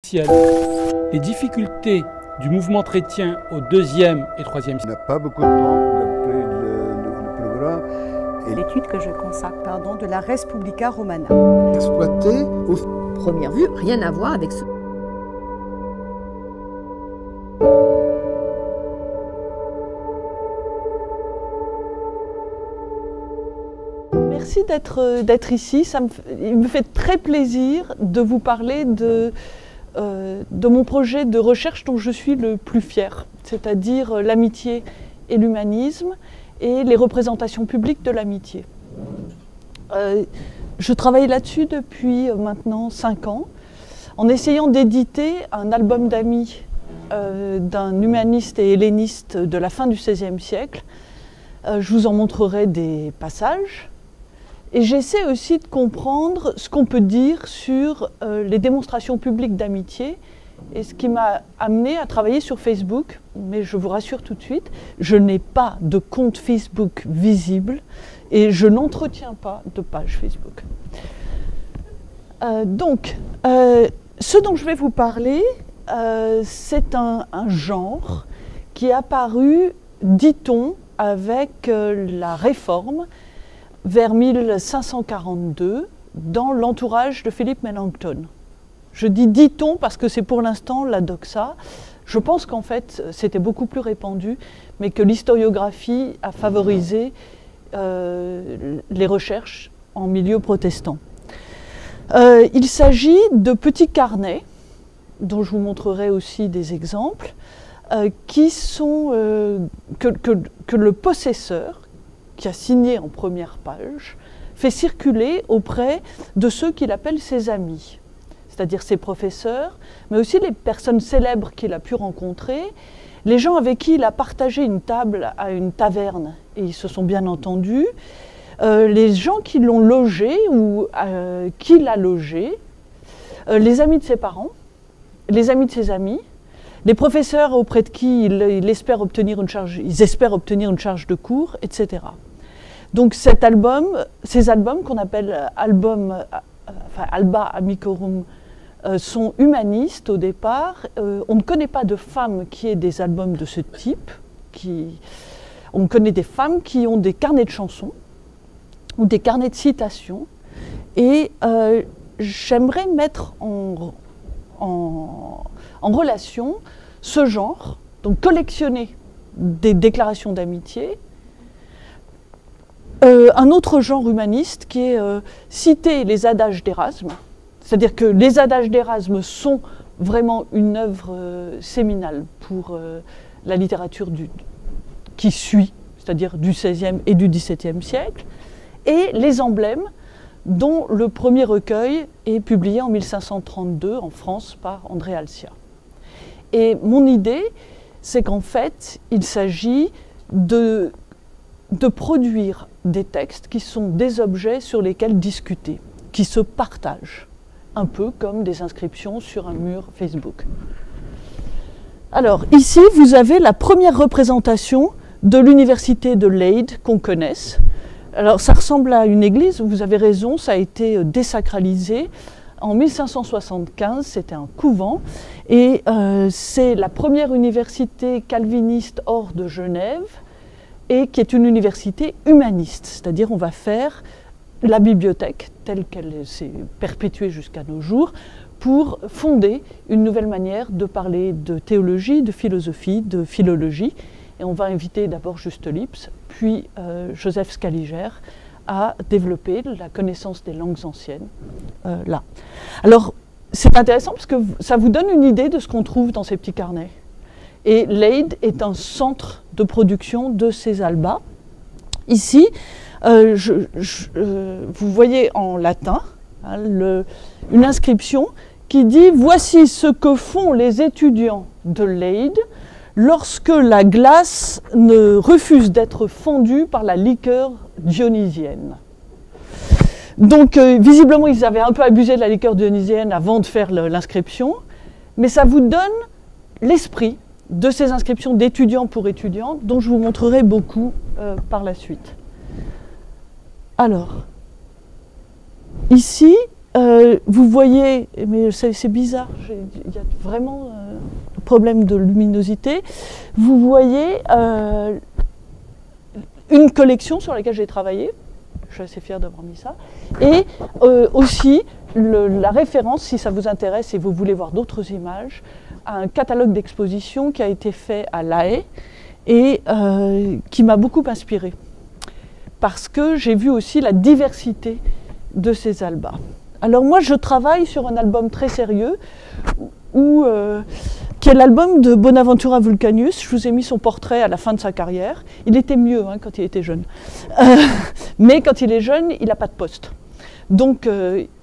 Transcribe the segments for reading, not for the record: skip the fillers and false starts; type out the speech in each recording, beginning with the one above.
officielle. Les difficultés du mouvement chrétien au 2e et 3e siècle. On n'a pas beaucoup de temps d'après le programme. L'étude que je consacre, de la Res Publica Romana. Exploité au première vue, rien à voir avec ce... Merci d'être ici. Il me fait très plaisir de vous parler de mon projet de recherche dont je suis le plus fier, c'est-à-dire l'amitié et l'humanisme et les représentations publiques de l'amitié. Je travaille là-dessus depuis maintenant 5 ans, en essayant d'éditer un album d'amis d'un humaniste et helléniste de la fin du XVIe siècle. Je vous en montrerai des passages. Et j'essaie aussi de comprendre ce qu'on peut dire sur les démonstrations publiques d'amitié, et ce qui m'a amené à travailler sur Facebook. Mais je vous rassure tout de suite, je n'ai pas de compte Facebook visible et je n'entretiens pas de page Facebook. Ce dont je vais vous parler, c'est un genre qui est apparu, dit-on, avec la Réforme, vers 1542, dans l'entourage de Philippe Melanchthon. Je dis dit-on parce que c'est pour l'instant la doxa. Je pense qu'en fait c'était beaucoup plus répandu, mais que l'historiographie a favorisé les recherches en milieu protestant. Il s'agit de petits carnets, dont je vous montrerai aussi des exemples, qui sont que le possesseur, qui a signé en première page, fait circuler auprès de ceux qu'il appelle ses amis, c'est-à-dire ses professeurs, mais aussi les personnes célèbres qu'il a pu rencontrer, les gens avec qui il a partagé une table à une taverne, et ils se sont bien entendus, les gens qui l'ont logé ou qui l'a logé, les amis de ses parents, les amis de ses amis, les professeurs auprès de qui ils espèrent obtenir une charge de cours, etc. Donc ces albums qu'on appelle Alba Amicorum sont humanistes au départ. On ne connaît pas de femmes qui aient des albums de ce type. On connaît des femmes qui ont des carnets de chansons ou des carnets de citations. Et j'aimerais mettre en relation ce genre, donc collectionner des déclarations d'amitié, un autre genre humaniste qui est citer les adages d'Érasme, c'est-à-dire que les adages d'Érasme sont vraiment une œuvre séminale pour la littérature qui suit, c'est-à-dire du XVIe et du XVIIe siècle, et les emblèmes, dont le premier recueil est publié en 1532 en France par André Alcia. Et mon idée, c'est qu'en fait, il s'agit de produire des textes qui sont des objets sur lesquels discuter, qui se partagent, un peu comme des inscriptions sur un mur Facebook. Alors, ici, vous avez la première représentation de l'université de Leyde qu'on connaisse. Alors, ça ressemble à une église, vous avez raison, ça a été désacralisé. En 1575, c'était un couvent, et c'est la première université calviniste hors de Genève, et qui est une université humaniste, c'est-à-dire on va faire la bibliothèque telle qu'elle s'est perpétuée jusqu'à nos jours, pour fonder une nouvelle manière de parler de théologie, de philosophie, de philologie. Et on va inviter d'abord Juste Lipse, puis Joseph Scaliger, à développer la connaissance des langues anciennes là. Alors, c'est intéressant parce que ça vous donne une idée de ce qu'on trouve dans ces petits carnets. Et Leyde est un centre de production de ces albas. Ici, vous voyez en latin une inscription qui dit « Voici ce que font les étudiants de Leyde lorsque la glace ne refuse d'être fondue par la liqueur dionysienne. » Donc, visiblement, ils avaient un peu abusé de la liqueur dionysienne avant de faire l'inscription, mais ça vous donne l'esprit de ces inscriptions d'étudiants pour étudiants, dont je vous montrerai beaucoup par la suite. Alors, ici, vous voyez, mais c'est bizarre, il y a vraiment un problème de luminosité. Vous voyez une collection sur laquelle j'ai travaillé. Je suis assez fière d'avoir mis ça. Et aussi la référence, si ça vous intéresse et vous voulez voir d'autres images, à un catalogue d'exposition qui a été fait à La Haye et qui m'a beaucoup inspirée. Parce que j'ai vu aussi la diversité de ces albas. Alors moi, je travaille sur un album très sérieux, qui est l'album de Bonaventura Vulcanius. Je vous ai mis son portrait à la fin de sa carrière. Il était mieux quand il était jeune. Mais quand il est jeune, il n'a pas de poste. Donc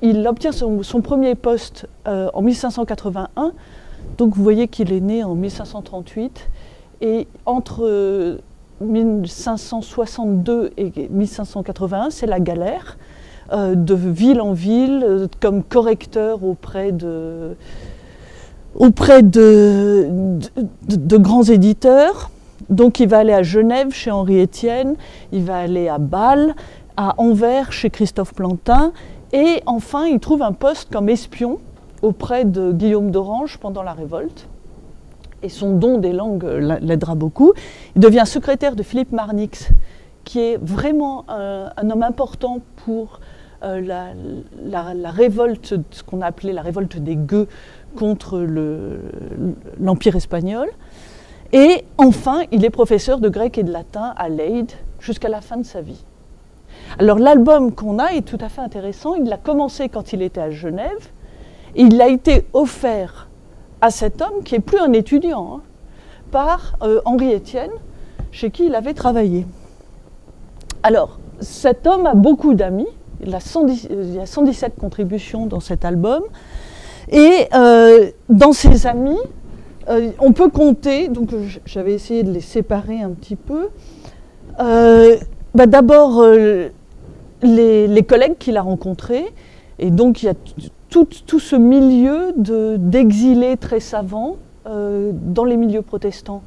il obtient son premier poste en 1581. Donc vous voyez qu'il est né en 1538. Et entre 1562 et 1581, c'est la galère. De ville en ville, comme correcteur auprès de grands éditeurs. Donc il va aller à Genève chez Henri Estienne, il va aller à Bâle, à Anvers chez Christophe Plantin, et enfin il trouve un poste comme espion auprès de Guillaume d'Orange pendant la Révolte. Et son don des langues l'aidera beaucoup. Il devient secrétaire de Philippe Marnix, qui est vraiment un homme important pour la révolte, ce qu'on a appelé la révolte des gueux contre l'Empire espagnol. Et enfin, il est professeur de grec et de latin à Leyde jusqu'à la fin de sa vie. Alors l'album qu'on a est tout à fait intéressant. Il l'a commencé quand il était à Genève et il a été offert à cet homme, qui n'est plus un étudiant, par Henri Estienne, chez qui il avait travaillé. Alors, cet homme a beaucoup d'amis. Il y a 117 contributions dans cet album. Et dans ses amis, on peut compter, donc j'avais essayé de les séparer un petit peu. D'abord, les collègues qu'il a rencontrés. Et donc, il y a tout ce milieu d'exilés très savants dans les milieux protestants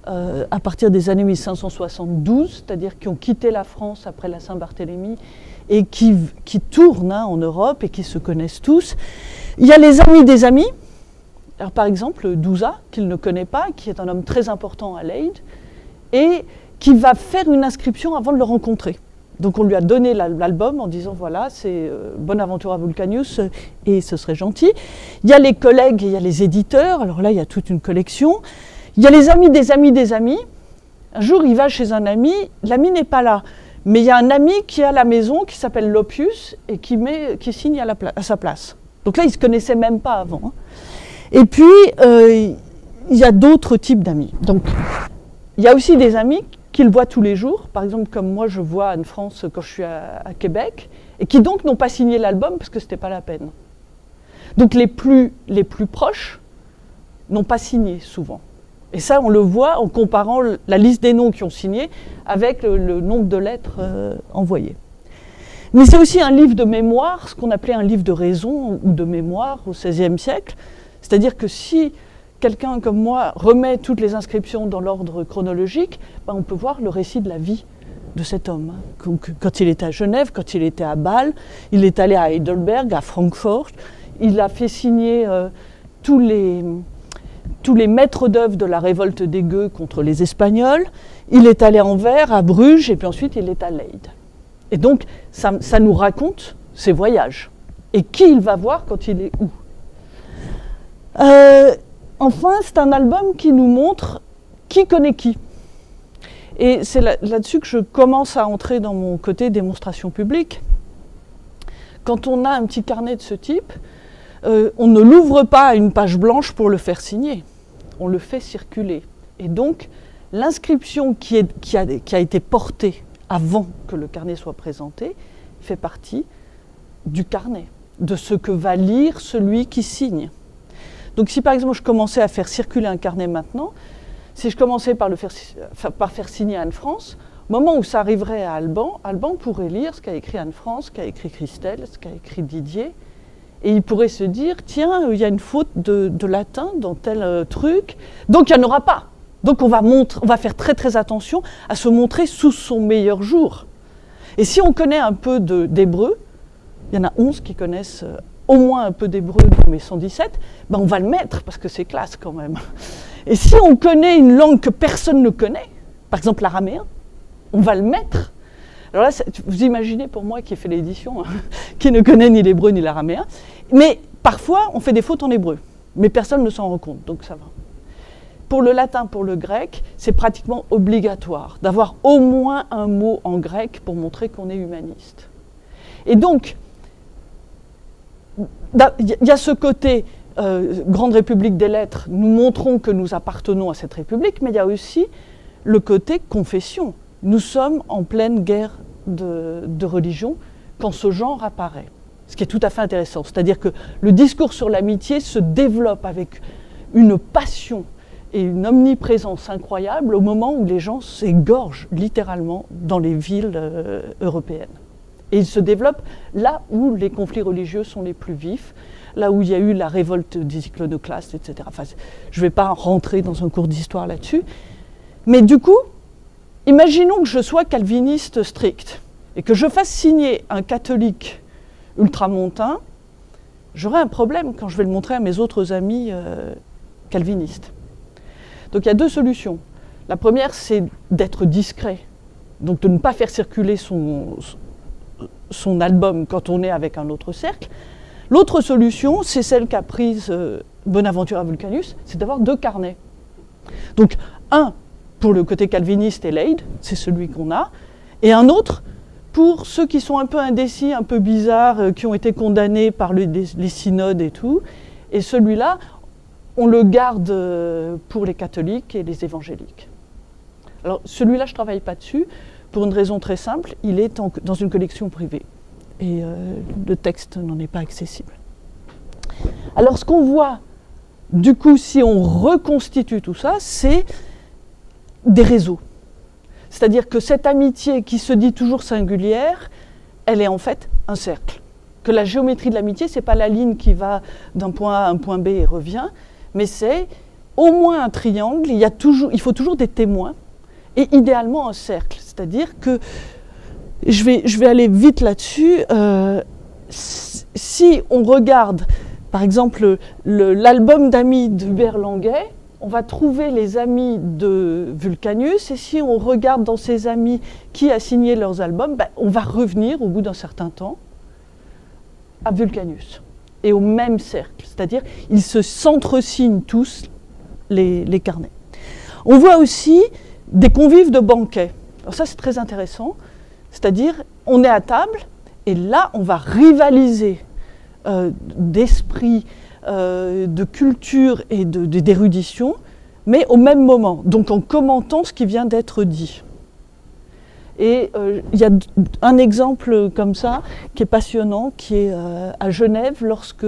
à partir des années 1572, c'est-à-dire qui ont quitté la France après la Saint-Barthélemy et qui tournent en Europe et qui se connaissent tous. Il y a les amis des amis. Alors, par exemple, Douza, qu'il ne connaît pas, qui est un homme très important à Leyde, et qui va faire une inscription avant de le rencontrer. Donc on lui a donné l'album en disant voilà, c'est Bonaventura Vulcanius et ce serait gentil. Il y a les collègues et il y a les éditeurs, alors là il y a toute une collection. Il y a les amis des amis des amis. Un jour il va chez un ami, l'ami n'est pas là, mais il y a un ami qui est à la maison qui s'appelle Lopius et qui signe à sa place. Donc là ils ne se connaissaient même pas avant. Et puis il y a d'autres types d'amis. Donc il y a aussi des amis qu'ils voient tous les jours, par exemple comme moi je vois Anne-France quand je suis à Québec, et qui donc n'ont pas signé l'album parce que ce n'était pas la peine. Donc les plus proches n'ont pas signé souvent. Et ça on le voit en comparant la liste des noms qui ont signé avec le nombre de lettres envoyées. Mais c'est aussi un livre de mémoire, ce qu'on appelait un livre de raison ou de mémoire au XVIe siècle, c'est-à-dire que si quelqu'un comme moi remet toutes les inscriptions dans l'ordre chronologique, on peut voir le récit de la vie de cet homme. Quand il était à Genève, quand il était à Bâle, il est allé à Heidelberg, à Francfort, il a fait signer tous les maîtres d'œuvre de la révolte des gueux contre les Espagnols, il est allé à Anvers, à Bruges, et puis ensuite il est à Leyde. Et donc ça nous raconte ses voyages. Et qui il va voir quand il est où. Enfin, c'est un album qui nous montre qui connaît qui. Et c'est là-dessus que je commence à entrer dans mon côté démonstration publique. Quand on a un petit carnet de ce type, on ne l'ouvre pas à une page blanche pour le faire signer. On le fait circuler. Et donc, l'inscription qui a été portée avant que le carnet soit présenté fait partie du carnet, de ce que va lire celui qui signe. Donc si par exemple je commençais à faire circuler un carnet maintenant, si je commençais par faire signer Anne-France, au moment où ça arriverait à Alban, Alban pourrait lire ce qu'a écrit Anne-France, ce qu'a écrit Christelle, ce qu'a écrit Didier, et il pourrait se dire, tiens, il y a une faute de latin dans tel truc, donc il n'y en aura pas. Donc on va faire très très attention à se montrer sous son meilleur jour. Et si on connaît un peu d'hébreu, il y en a 11 qui connaissent au moins un peu d'hébreu dans mes 117, ben on va le mettre parce que c'est classe quand même. Et si on connaît une langue que personne ne connaît, par exemple l'araméen, on va le mettre. Alors là, vous imaginez pour moi qui ai fait l'édition, hein, qui ne connaît ni l'hébreu ni l'araméen, mais parfois on fait des fautes en hébreu, mais personne ne s'en rend compte, donc ça va. Pour le latin, pour le grec, c'est pratiquement obligatoire d'avoir au moins un mot en grec pour montrer qu'on est humaniste. Et donc, il y a ce côté grande république des lettres, nous montrons que nous appartenons à cette république, mais il y a aussi le côté confession. Nous sommes en pleine guerre de religion quand ce genre apparaît, ce qui est tout à fait intéressant. C'est-à-dire que le discours sur l'amitié se développe avec une passion et une omniprésence incroyable au moment où les gens s'égorgent littéralement dans les villes européennes. Et il se développe là où les conflits religieux sont les plus vifs, là où il y a eu la révolte des iconoclastes, etc. Enfin, je ne vais pas rentrer dans un cours d'histoire là-dessus. Mais du coup, imaginons que je sois calviniste strict et que je fasse signer un catholique ultramontain, j'aurai un problème quand je vais le montrer à mes autres amis calvinistes. Donc il y a deux solutions. La première, c'est d'être discret, donc de ne pas faire circuler son album quand on est avec un autre cercle. L'autre solution, c'est celle qu'a prise Bonaventura Vulcanus, c'est d'avoir deux carnets. Donc un pour le côté calviniste et Leyde, c'est celui qu'on a, et un autre pour ceux qui sont un peu indécis, un peu bizarres, qui ont été condamnés par les synodes et tout, et celui-là, on le garde pour les catholiques et les évangéliques. Alors celui-là, je ne travaille pas dessus, pour une raison très simple, il est dans une collection privée et le texte n'en est pas accessible. Alors ce qu'on voit, du coup, si on reconstitue tout ça, c'est des réseaux. C'est-à-dire que cette amitié qui se dit toujours singulière, elle est en fait un cercle. Que la géométrie de l'amitié, ce n'est pas la ligne qui va d'un point A à un point B et revient, mais c'est au moins un triangle, il faut toujours des témoins, et idéalement un cercle. C'est-à-dire que, je vais aller vite là-dessus, si on regarde, par exemple, l'album d'amis d'Hubert Languet, on va trouver les amis de Vulcanus, et si on regarde dans ces amis qui a signé leurs albums, ben, on va revenir au bout d'un certain temps à Vulcanus, et au même cercle, c'est-à-dire ils s'entresignent tous les carnets. On voit aussi des convives de banquet. Alors ça, c'est très intéressant. C'est-à-dire, on est à table, et là, on va rivaliser d'esprit, de culture et d'érudition, mais au même moment, donc en commentant ce qui vient d'être dit. Et il y a un exemple comme ça, qui est passionnant, qui est à Genève, lorsque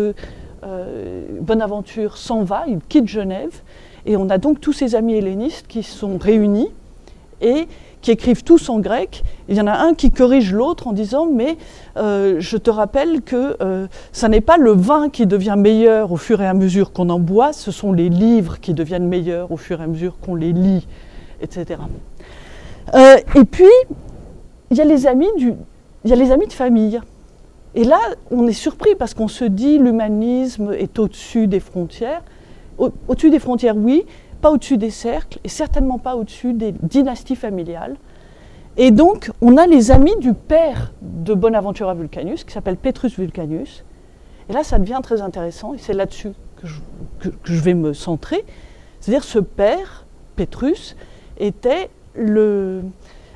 Bonaventure s'en va, il quitte Genève, et on a donc tous ces amis hellénistes qui sont réunis, et qui écrivent tous en grec. Il y en a un qui corrige l'autre en disant « mais je te rappelle que ça n'est pas le vin qui devient meilleur au fur et à mesure qu'on en boit, ce sont les livres qui deviennent meilleurs au fur et à mesure qu'on les lit, etc. » Et puis, il y a les amis de famille. Et là, on est surpris parce qu'on se dit l'humanisme est au-dessus des frontières. Au-dessus des frontières, oui, pas au-dessus des cercles, et certainement pas au-dessus des dynasties familiales. Et donc, on a les amis du père de Bonaventura Vulcanus, qui s'appelle Petrus Vulcanus. Et là, ça devient très intéressant, et c'est là-dessus que je vais me centrer. C'est-à-dire, ce père, Petrus,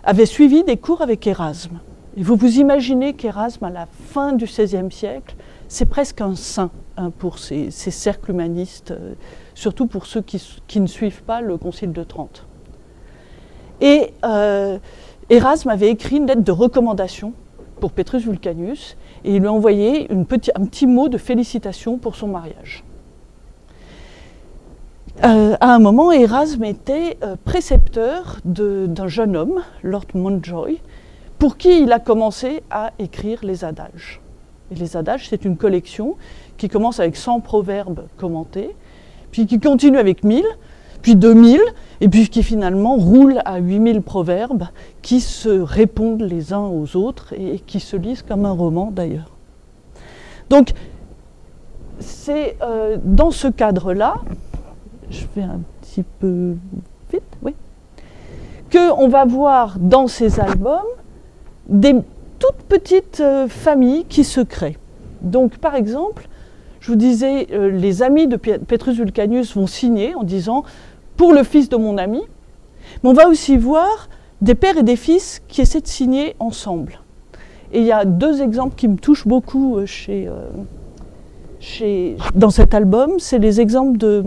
avait suivi des cours avec Érasme. Et vous imaginez qu'Érasme, à la fin du XVIe siècle, c'est presque un saint pour ces cercles humanistes, surtout pour ceux qui ne suivent pas le Concile de Trente. Et Érasme avait écrit une lettre de recommandation pour Petrus Vulcanus, et il lui a envoyé un petit mot de félicitation pour son mariage. À un moment, Érasme était précepteur d'un jeune homme, Lord Mountjoy, pour qui il a commencé à écrire les adages. Et les adages, c'est une collection qui commence avec 100 proverbes commentés, puis qui continue avec 1000, puis 2000, et puis qui finalement roule à 8000 proverbes qui se répondent les uns aux autres et qui se lisent comme un roman d'ailleurs. Donc, c'est dans ce cadre-là, je fais un petit peu vite, oui, qu'on va voir dans ces albums des toutes petites familles qui se créent. Donc, par exemple, je vous disais, les amis de Petrus Vulcanius vont signer en disant « pour le fils de mon ami », mais on va aussi voir des pères et des fils qui essaient de signer ensemble. Et il y a deux exemples qui me touchent beaucoup dans cet album. C'est les exemples de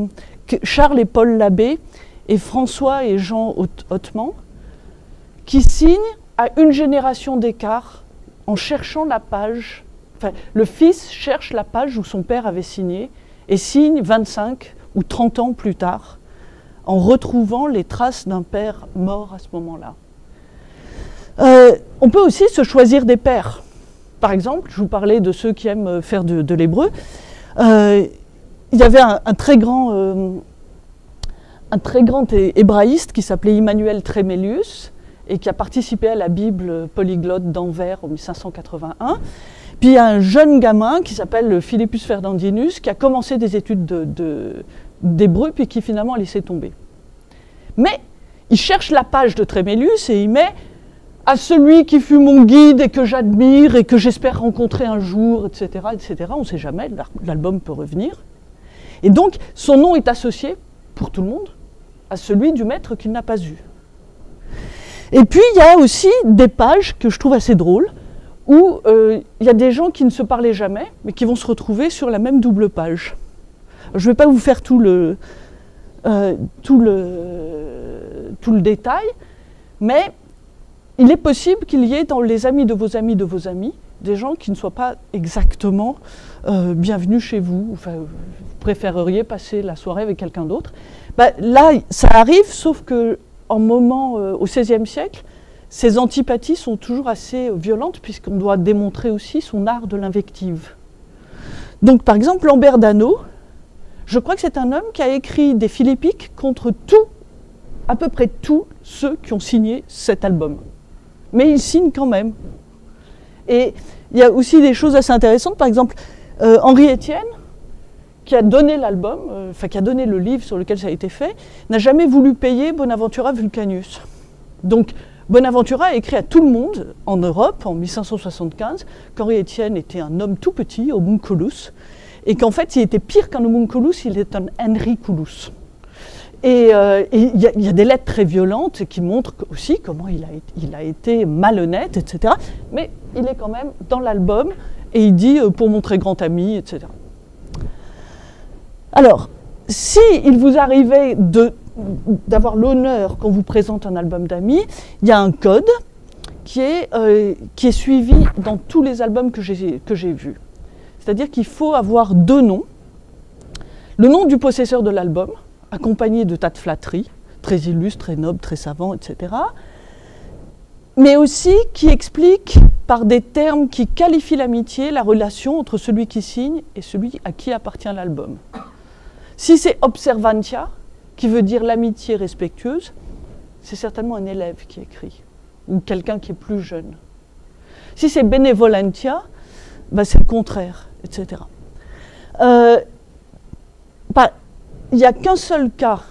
Charles et Paul Labbé et François et Jean Hauteman, qui signent à une génération d'écart en cherchant la page. Enfin, le fils cherche la page où son père avait signé et signe 25 ou 30 ans plus tard, en retrouvant les traces d'un père mort à ce moment-là. On peut aussi se choisir des pères. Par exemple, je vous parlais de ceux qui aiment faire de l'hébreu. Il y avait un très grand hébraïste qui s'appelait Immanuel Tremélius et qui a participé à la Bible polyglotte d'Anvers en 1581. Puis il y a un jeune gamin qui s'appelle Philippus Ferdinandinus qui a commencé des études d'hébreu puis qui finalement a laissé tomber. Mais il cherche la page de Tremélius et il met « à celui qui fut mon guide et que j'admire et que j'espère rencontrer un jour, etc. etc. » On ne sait jamais, l'album peut revenir. Et donc son nom est associé, pour tout le monde, à celui du maître qu'il n'a pas eu. Et puis il y a aussi des pages que je trouve assez drôles, où il y a des gens qui ne se parlaient jamais, mais qui vont se retrouver sur la même double page. Je ne vais pas vous faire tout le détail, mais il est possible qu'il y ait dans les amis de vos amis des gens qui ne soient pas exactement bienvenus chez vous. Enfin, vous préféreriez passer la soirée avec quelqu'un d'autre. Ben, là, ça arrive, sauf qu'en moment, au XVIe siècle, ces antipathies sont toujours assez violentes puisqu'on doit démontrer aussi son art de l'invective. Donc, par exemple, Lambert d'Anneau, je crois que c'est un homme qui a écrit des philippiques contre à peu près tous ceux qui ont signé cet album. Mais il signe quand même. Et il y a aussi des choses assez intéressantes. Par exemple, Henri Estienne, qui a donné l'album, qui a donné le livre sur lequel ça a été fait, n'a jamais voulu payer Bonaventura Vulcanius. Donc, Bonaventura a écrit à tout le monde en Europe en 1575 qu'Henri Estienne était un homme tout petit, homunculus, et qu'en fait, il était pire qu'un homunculus, il est un Henriculus. Et il y a des lettres très violentes qui montrent aussi comment il a été malhonnête, etc. Mais il est quand même dans l'album et il dit pour mon très grand ami, etc. Alors, si il vous arrivait d'avoir l'honneur qu'on vous présente un album d'amis, il y a un code qui est suivi dans tous les albums que j'ai vus. C'est-à-dire qu'il faut avoir deux noms. Le nom du possesseur de l'album, accompagné de tas de flatteries, très illustres, très nobles, très savants, etc. Mais aussi qui explique par des termes qui qualifient l'amitié, la relation entre celui qui signe et celui à qui appartient l'album. Si c'est observantia, qui veut dire l'amitié respectueuse, c'est certainement un élève qui écrit, ou quelqu'un qui est plus jeune. Si c'est benevolentia, ben c'est le contraire, etc. Il n'y a qu'un seul cas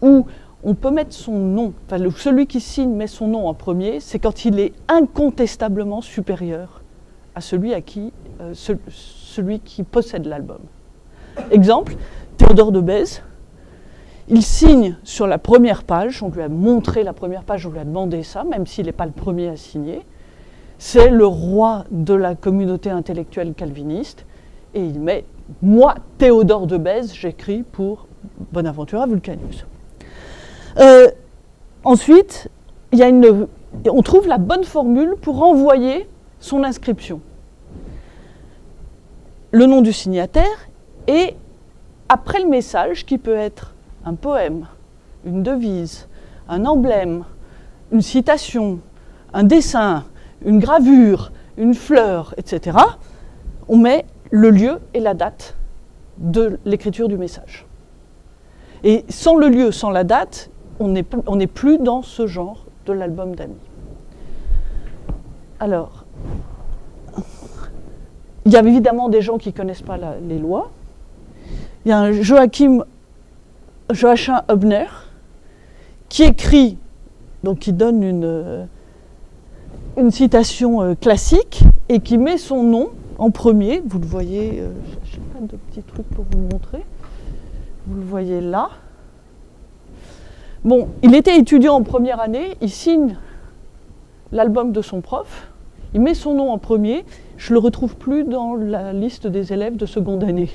où on peut mettre son nom, celui qui signe met son nom en premier, c'est quand il est incontestablement supérieur à celui qui possède l'album. Exemple, Théodore de Bèze, il signe sur la première page, on lui a montré la première page, on lui a demandé ça, même s'il n'est pas le premier à signer. C'est le roi de la communauté intellectuelle calviniste, et il met « Moi, Théodore de Bèze, j'écris pour Bonaventura Vulcanius ». Ensuite, on trouve la bonne formule pour envoyer son inscription. Le nom du signataire et après le message, qui peut être un poème, une devise, un emblème, une citation, un dessin, une gravure, une fleur, etc., on met le lieu et la date de l'écriture du message. Et sans le lieu, sans la date, on n'est plus dans ce genre de l'album d'amis. Alors, il y a évidemment des gens qui ne connaissent pas les lois. Il y a un Joachim Hübner qui écrit, donc qui donne une citation classique et qui met son nom en premier. Vous le voyez, je n'ai pas de petits trucs pour vous montrer. Vous le voyez là. Bon, il était étudiant en première année, il signe l'album de son prof, il met son nom en premier, je ne le retrouve plus dans la liste des élèves de seconde année.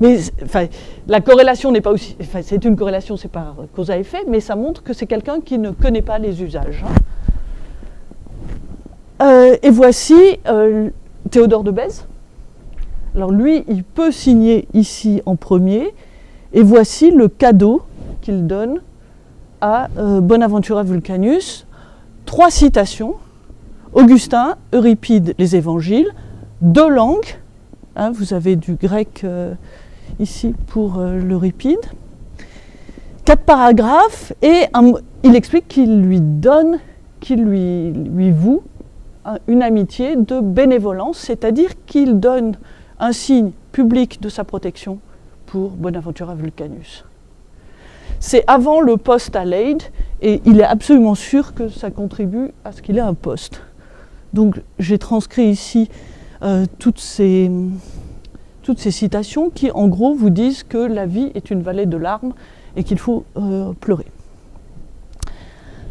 Mais enfin, la corrélation n'est pas aussi... Enfin, c'est une corrélation, c'est par cause à effet, mais ça montre que c'est quelqu'un qui ne connaît pas les usages. Et voici Théodore de Bèze. Alors lui, il peut signer ici en premier, et voici le cadeau qu'il donne à Bonaventura Vulcanius. 3 citations, Augustin, Euripide, les évangiles, 2 langues, hein, vous avez du grec ici pour l'Euripide, 4 paragraphes, et il explique qu'il lui donne, qu'il lui voue une amitié de bénévolence, c'est-à-dire qu'il donne un signe public de sa protection pour Bonaventura Vulcanius. C'est avant le poste à Leyde, et il est absolument sûr que ça contribue à ce qu'il ait un poste. Donc j'ai transcrit ici toutes ces citations qui, en gros, vous disent que la vie est une vallée de larmes et qu'il faut pleurer.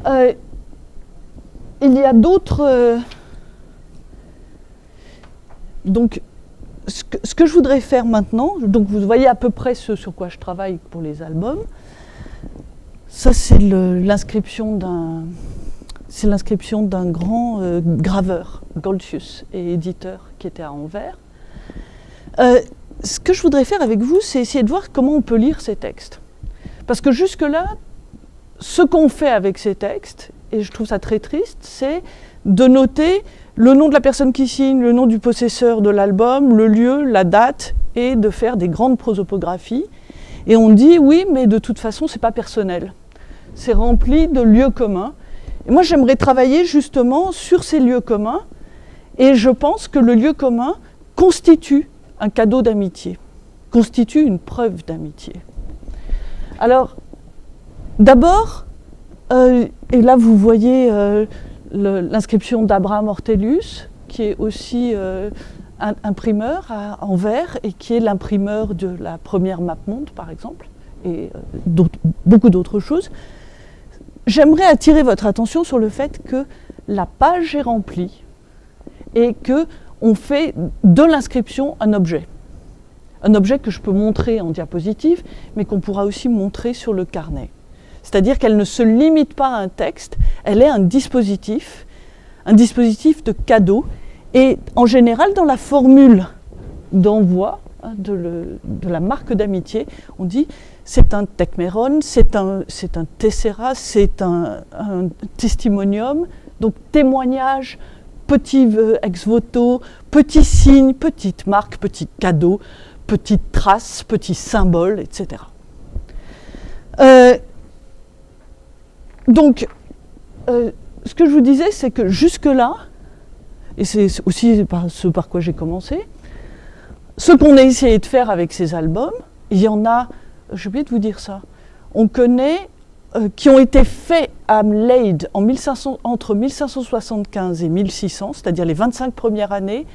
Il y a d'autres... donc, ce que je voudrais faire maintenant, donc vous voyez à peu près ce sur quoi je travaille pour les albums. Ça, c'est l'inscription d'un grand graveur, Goltzius, et éditeur, qui était à Anvers. Ce que je voudrais faire avec vous, c'est essayer de voir comment on peut lire ces textes. Parce que jusque-là, ce qu'on fait avec ces textes, et je trouve ça très triste, c'est de noter le nom de la personne qui signe, le nom du possesseur de l'album, le lieu, la date, et de faire des grandes prosopographies. Et on dit, oui, mais de toute façon, c'est pas personnel. C'est rempli de lieux communs. Et moi, j'aimerais travailler justement sur ces lieux communs. Et je pense que le lieu commun constitue un cadeau d'amitié, constitue une preuve d'amitié. Alors, d'abord, et là vous voyez l'inscription d'Abraham Ortelius, qui est aussi imprimeur à Anvers et qui est l'imprimeur de la première MapMonde, par exemple, et beaucoup d'autres choses. J'aimerais attirer votre attention sur le fait que la page est remplie et qu'on fait de l'inscription un objet. Un objet que je peux montrer en diapositive, mais qu'on pourra aussi montrer sur le carnet. C'est-à-dire qu'elle ne se limite pas à un texte, elle est un dispositif de cadeau. Et en général, dans la formule d'envoi de la marque d'amitié, on dit c'est un tekmeron, c'est un tessera, c'est un testimonium, donc témoignage, petit ex-voto, petit signe, petite marque, petit cadeau, petite trace, petit symbole, etc. Donc, ce que je vous disais, c'est que jusque-là, et c'est aussi ce par quoi j'ai commencé, ce qu'on a essayé de faire avec ces albums, il y en a, j'ai oublié de vous dire ça, on connaît, qui ont été faits à Leyde entre 1575 et 1600, c'est-à-dire les 25 premières années,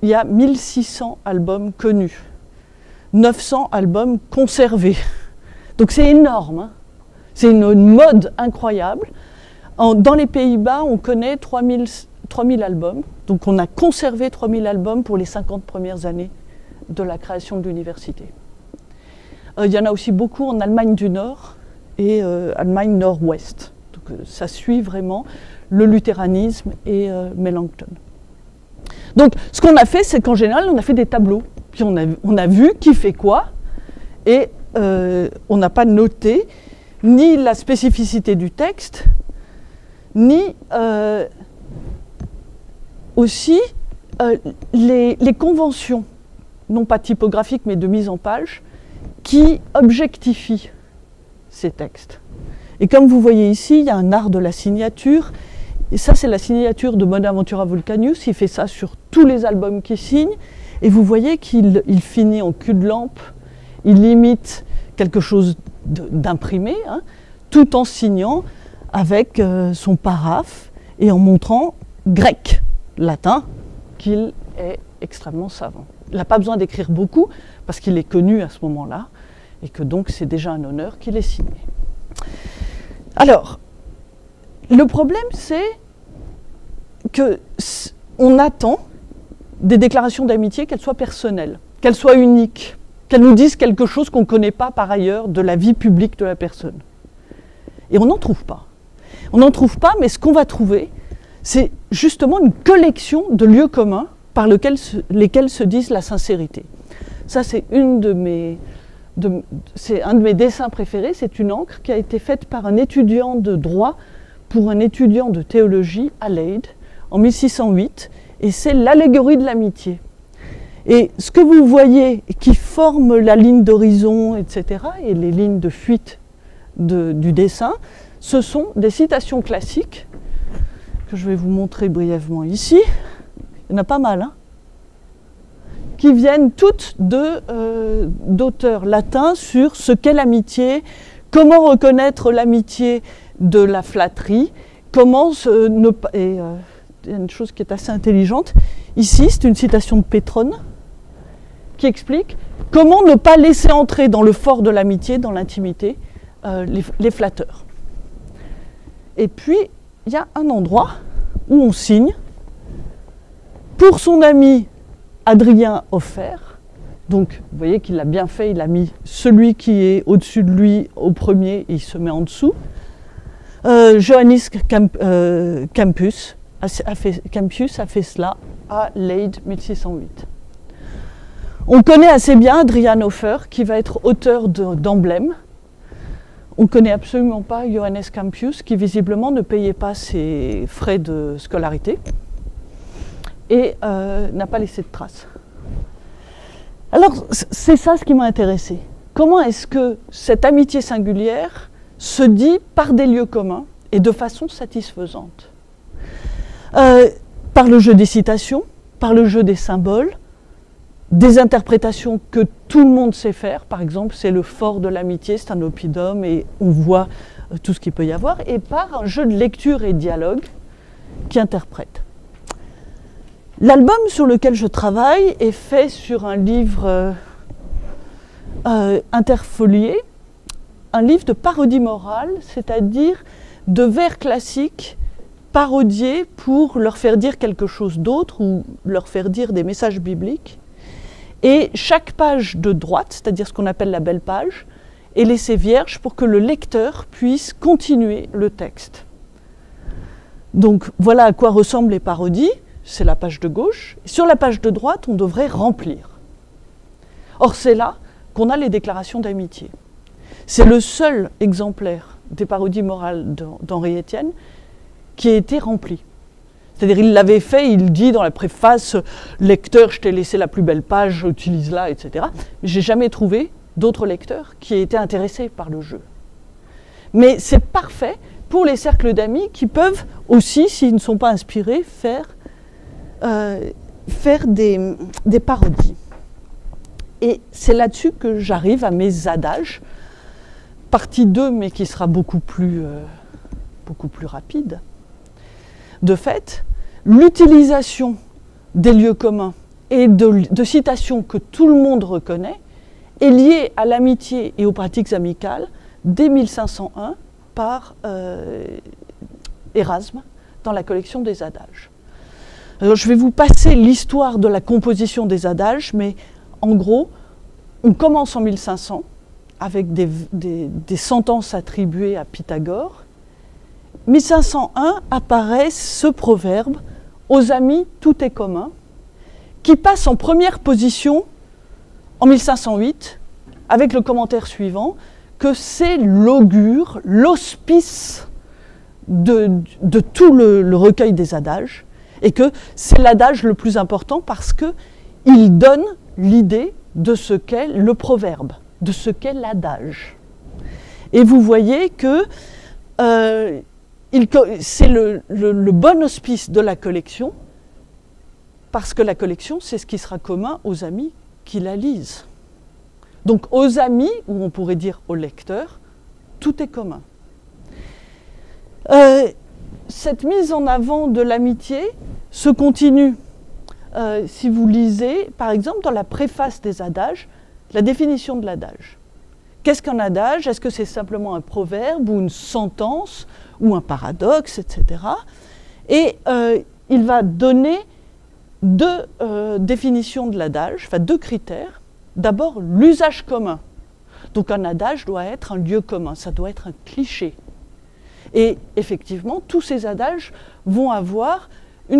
il y a 1600 albums connus, 900 albums conservés. Donc c'est énorme, hein. C'est une mode incroyable. Dans les Pays-Bas, on connaît 3000 albums, donc on a conservé 3000 albums pour les 50 premières années de la création de l'université. Il y en a aussi beaucoup en Allemagne du Nord et Allemagne Nord-Ouest. Donc ça suit vraiment le luthéranisme et Melanchthon. Donc ce qu'on a fait, c'est qu'en général, on a fait des tableaux. Puis on a vu qui fait quoi, et on n'a pas noté ni la spécificité du texte, ni aussi les conventions, non pas typographiques, mais de mise en page, qui objectifient ces textes. Et comme vous voyez ici, il y a un art de la signature, et ça c'est la signature de Bonaventura Vulcanius, il fait ça sur tous les albums qu'il signe, Et vous voyez qu'il finit en cul de lampe, il imite quelque chose d'imprimé, hein, tout en signant avec son paraphe et en montrant grec, latin, qu'il est extrêmement savant. Il n'a pas besoin d'écrire beaucoup parce qu'il est connu à ce moment-là et que donc c'est déjà un honneur qu'il ait signé. Alors, le problème c'est qu'on attend des déclarations d'amitié qu'elles soient personnelles, qu'elles soient uniques, qu'elles nous disent quelque chose qu'on ne connaît pas par ailleurs de la vie publique de la personne. Et on n'en trouve pas. On n'en trouve pas, mais ce qu'on va trouver, c'est justement une collection de lieux communs par lesquels se disent la sincérité. Ça, c'est un de mes dessins préférés. C'est une encre qui a été faite par un étudiant de droit pour un étudiant de théologie à Leyde en 1608, et c'est l'allégorie de l'amitié. Et ce que vous voyez qui forme la ligne d'horizon, etc., et les lignes de fuite du dessin, ce sont des citations classiques que je vais vous montrer brièvement ici. Il y en a pas mal, hein, qui viennent toutes d'auteurs latins sur ce qu'est l'amitié, comment reconnaître l'amitié de la flatterie, comment il y a une chose qui est assez intelligente. Ici, c'est une citation de Pétrone qui explique comment ne pas laisser entrer dans le fort de l'amitié, dans l'intimité, les flatteurs. Et puis, il y a un endroit où on signe pour son ami Adrien Offert. Donc, vous voyez qu'il l'a bien fait, il a mis celui qui est au-dessus de lui au premier et il se met en dessous. Johannes Campus a fait cela à Leyde 1608. On connaît assez bien Adrian Hofer, qui va être auteur d'emblèmes. On ne connaît absolument pas Johannes Campus, qui visiblement ne payait pas ses frais de scolarité et n'a pas laissé de traces. Alors, c'est ça ce qui m'a intéressé. Comment est-ce que cette amitié singulière se dit par des lieux communs et de façon satisfaisante ? Par le jeu des citations, par le jeu des symboles, des interprétations que tout le monde sait faire. Par exemple, c'est le fort de l'amitié, c'est un oppidum et on voit tout ce qu'il peut y avoir, et par un jeu de lecture et dialogue qui interprète. L'album sur lequel je travaille est fait sur un livre interfolié, un livre de parodie morale, c'est-à-dire de vers classiques parodiés pour leur faire dire quelque chose d'autre ou leur faire dire des messages bibliques. Et chaque page de droite, c'est-à-dire ce qu'on appelle la belle page, est laissée vierge pour que le lecteur puisse continuer le texte. Donc voilà à quoi ressemblent les parodies, c'est la page de gauche. Sur la page de droite, on devrait remplir. Or c'est là qu'on a les déclarations d'amitié. C'est le seul exemplaire des parodies morales d'Henri Estienne qui a été rempli. C'est-à-dire, il l'avait fait, il dit dans la préface « Lecteur, je t'ai laissé la plus belle page, utilise-la, etc. » Mais je n'ai jamais trouvé d'autres lecteurs qui aient été intéressés par le jeu. Mais c'est parfait pour les cercles d'amis qui peuvent aussi, s'ils ne sont pas inspirés, faire des parodies. Et c'est là-dessus que j'arrive à mes adages, partie 2, mais qui sera beaucoup plus rapide. De fait, l'utilisation des lieux communs et de citations que tout le monde reconnaît est liée à l'amitié et aux pratiques amicales dès 1501 par Erasme dans la collection des adages. Alors, je vais vous passer l'histoire de la composition des adages, mais en gros, on commence en 1500 avec des sentences attribuées à Pythagore. 1501 apparaît ce proverbe « Aux amis, tout est commun » qui passe en première position en 1508 avec le commentaire suivant que c'est l'augure, l'auspice de tout le recueil des adages et que c'est l'adage le plus important parce qu'il donne l'idée de ce qu'est le proverbe, de ce qu'est l'adage. Et vous voyez que c'est le bon auspice de la collection parce que la collection, c'est ce qui sera commun aux amis qui la lisent. Donc aux amis, ou on pourrait dire aux lecteurs, tout est commun. Cette mise en avant de l'amitié se continue. Si vous lisez, par exemple, dans la préface des adages, la définition de l'adage. Qu'est-ce qu'un adage? Est-ce que c'est simplement un proverbe ou une sentence ou un paradoxe, etc. Et il va donner deux définitions de l'adage, enfin deux critères. D'abord, l'usage commun. Donc un adage doit être un lieu commun, ça doit être un cliché. Et effectivement, tous ces adages vont avoir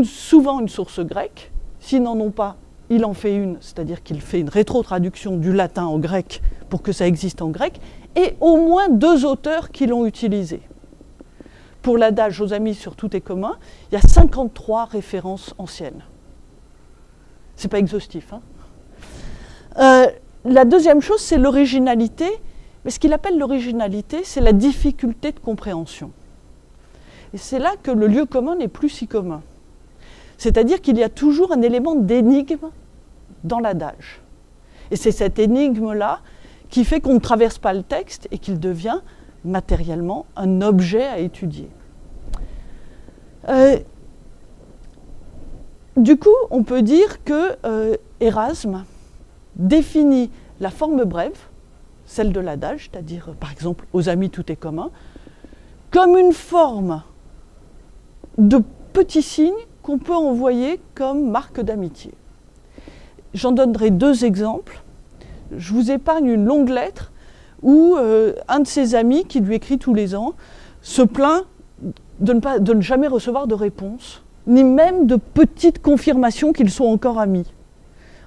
souvent une source grecque. S'ils n'en ont pas, il en fait une, c'est-à-dire qu'il fait une rétro-traduction du latin au grec pour que ça existe en grec, et au moins 2 auteurs qui l'ont utilisé. Pour l'adage aux amis sur tout est commun, il y a 53 références anciennes. C'est pas exhaustif, hein. La deuxième chose, c'est l'originalité. Mais ce qu'il appelle l'originalité, c'est la difficulté de compréhension. Et c'est là que le lieu commun n'est plus si commun. C'est-à-dire qu'il y a toujours un élément d'énigme dans l'adage. Et c'est cette énigme-là qui fait qu'on ne traverse pas le texte et qu'il devient matériellement un objet à étudier. Du coup, on peut dire que Érasme définit la forme brève, celle de l'adage, c'est-à-dire par exemple aux amis tout est commun, comme une forme de petits signes qu'on peut envoyer comme marque d'amitié. J'en donnerai 2 exemples. Je vous épargne une longue lettre où un de ses amis, qui lui écrit tous les ans, se plaint de ne jamais recevoir de réponse, ni même de petites confirmations qu'ils sont encore amis.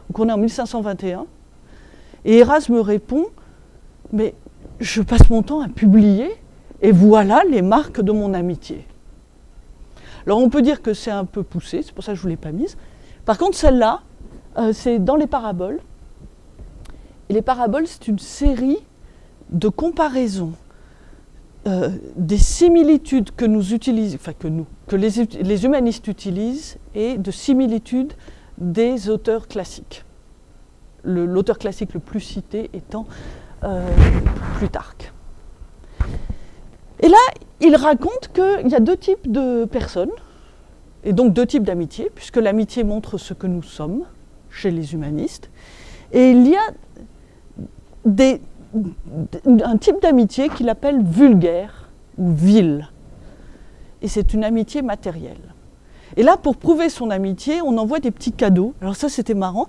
Donc on est en 1521, et Érasme répond « Mais je passe mon temps à publier, et voilà les marques de mon amitié. » Alors on peut dire que c'est un peu poussé, c'est pour ça que je ne vous l'ai pas mise. Par contre, celle-là, c'est dans les paraboles. Et les paraboles, c'est une série de comparaisons des similitudes que nous utilisons, enfin que les humanistes utilisent, et de similitudes des auteurs classiques. L'auteur classique le plus cité étant Plutarque. Et là, il raconte qu'il y a 2 types de personnes, et donc 2 types d'amitié, puisque l'amitié montre ce que nous sommes chez les humanistes. Et il y a un type d'amitié qu'il appelle vulgaire ou vile. Et c'est une amitié matérielle. Et là, pour prouver son amitié, on envoie des petits cadeaux. Alors ça, c'était marrant.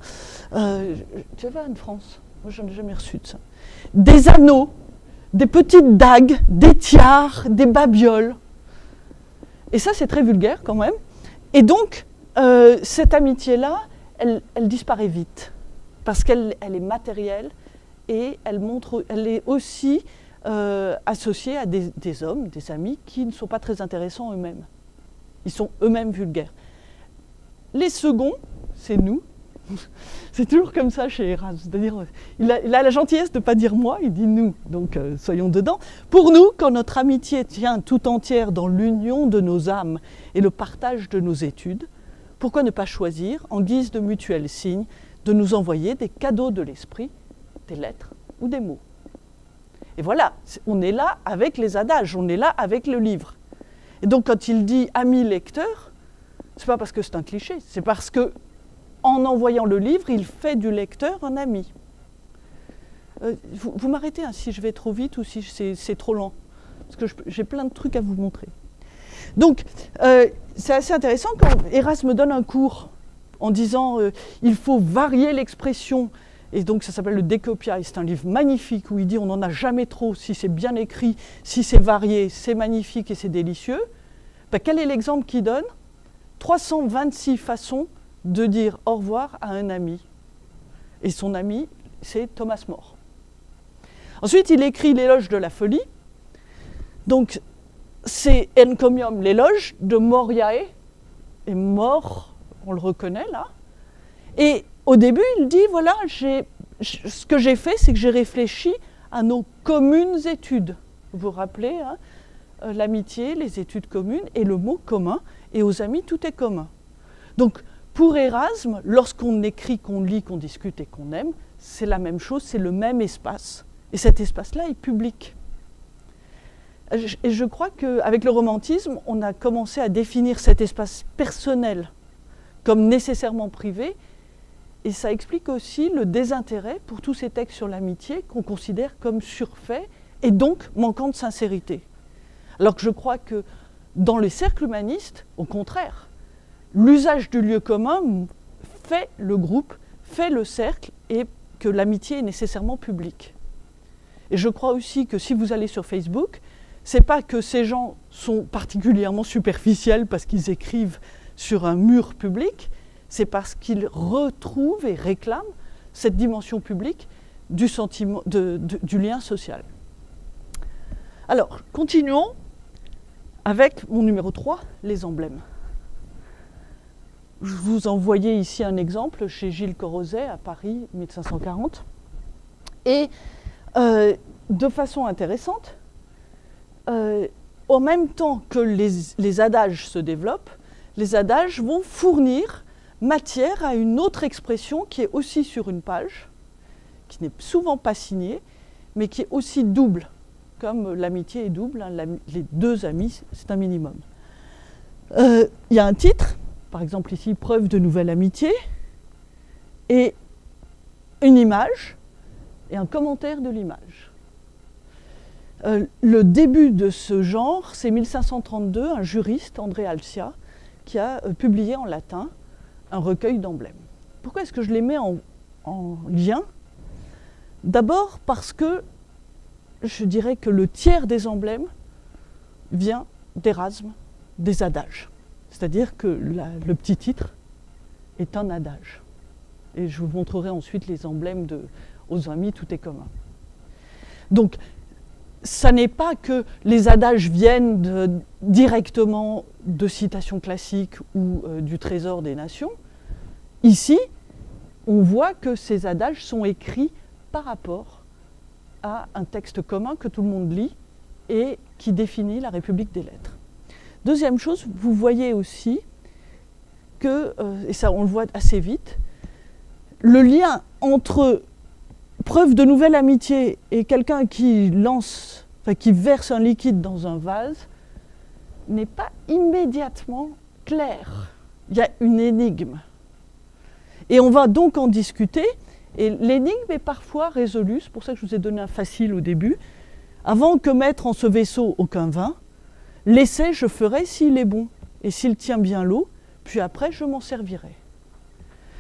Tu vas à Anne-France? Moi, je n'en ai jamais reçu de ça. Des anneaux, des petites dagues, des tiares, des babioles. Et ça, c'est très vulgaire quand même. Et donc, cette amitié-là, elle disparaît vite. Parce qu'elle est matérielle et elle est aussi associée à des hommes, des amis, qui ne sont pas très intéressants eux-mêmes. Ils sont eux-mêmes vulgaires. Les seconds, c'est nous. C'est toujours comme ça chez Érasme. C'est-à-dire, il a la gentillesse de ne pas dire moi, il dit nous. Donc, soyons dedans. Pour nous, quand notre amitié tient tout entière dans l'union de nos âmes et le partage de nos études, pourquoi ne pas choisir, en guise de mutuel signe, de nous envoyer des cadeaux de l'esprit, des lettres ou des mots? Et voilà, on est là avec les adages, on est là avec le livre. Et donc quand il dit « ami lecteur », ce n'est pas parce que c'est un cliché, c'est parce que en envoyant le livre, il fait du lecteur un ami. Vous m'arrêtez hein, si je vais trop vite ou si c'est trop lent, parce que j'ai plein de trucs à vous montrer. Donc, c'est assez intéressant quand Érasme donne un cours en disant il faut varier l'expression, et donc ça s'appelle le Décopiae, c'est un livre magnifique où il dit on n'en a jamais trop, si c'est bien écrit, si c'est varié, c'est magnifique et c'est délicieux. Ben, quel est l'exemple qu'il donne? 326 façons de dire au revoir à un ami. Et son ami, c'est Thomas More. Ensuite, il écrit l'éloge de la folie. Donc, c'est encomium, l'éloge de Moriae. Et More, on le reconnaît là. Et au début, il dit, voilà, ce que j'ai fait, c'est que j'ai réfléchi à nos communes études. Vous vous rappelez, hein, l'amitié, les études communes et le mot commun. Et aux amis, tout est commun. Donc, Pour Erasme, lorsqu'on écrit, qu'on lit, qu'on discute et qu'on aime, c'est la même chose, c'est le même espace. Et cet espace-là est public. Et je crois qu'avec le romantisme, on a commencé à définir cet espace personnel comme nécessairement privé. Et ça explique aussi le désintérêt pour tous ces textes sur l'amitié qu'on considère comme surfaits et donc manquant de sincérité. Alors que je crois que dans les cercles humanistes, au contraire, l'usage du lieu commun fait le groupe, fait le cercle et que l'amitié est nécessairement publique. Et je crois aussi que si vous allez sur Facebook, c'est pas que ces gens sont particulièrement superficiels parce qu'ils écrivent sur un mur public, c'est parce qu'ils retrouvent et réclament cette dimension publique du sentiment, du lien social. Alors, continuons avec mon numéro 3, les emblèmes. Je vous envoyais ici un exemple chez Gilles Corrozet à Paris, 1540. Et de façon intéressante, en même temps que les adages se développent, les adages vont fournir matière à une autre expression qui est aussi sur une page, qui n'est souvent pas signée, mais qui est aussi double, comme l'amitié est double, hein, les deux amis, c'est un minimum. Il y a un titre, par exemple ici, preuve de nouvelle amitié, et une image, et un commentaire de l'image. Le début de ce genre, c'est 1532, un juriste, André Alcia, qui a publié en latin un recueil d'emblèmes. Pourquoi est-ce que je les mets en lien? D'abord parce que je dirais que le tiers des emblèmes vient d'Erasme, des adages. C'est-à-dire que le petit titre est un adage. Et je vous montrerai ensuite les emblèmes aux amis, tout est commun. Donc, ça n'est pas que les adages viennent directement de citations classiques ou du Trésor des Nations. Ici, on voit que ces adages sont écrits par rapport à un texte commun que tout le monde lit et qui définit la République des lettres. Deuxième chose, vous voyez aussi que, et ça on le voit assez vite, le lien entre preuve de nouvelle amitié et quelqu'un qui qui verse un liquide dans un vase n'est pas immédiatement clair. Il y a une énigme. Et on va donc en discuter. Et l'énigme est parfois résolue, c'est pour ça que je vous ai donné un facile au début. Avant que mettre en ce vaisseau aucun vin, l'essai je ferai s'il est bon et s'il tient bien l'eau, puis après je m'en servirai.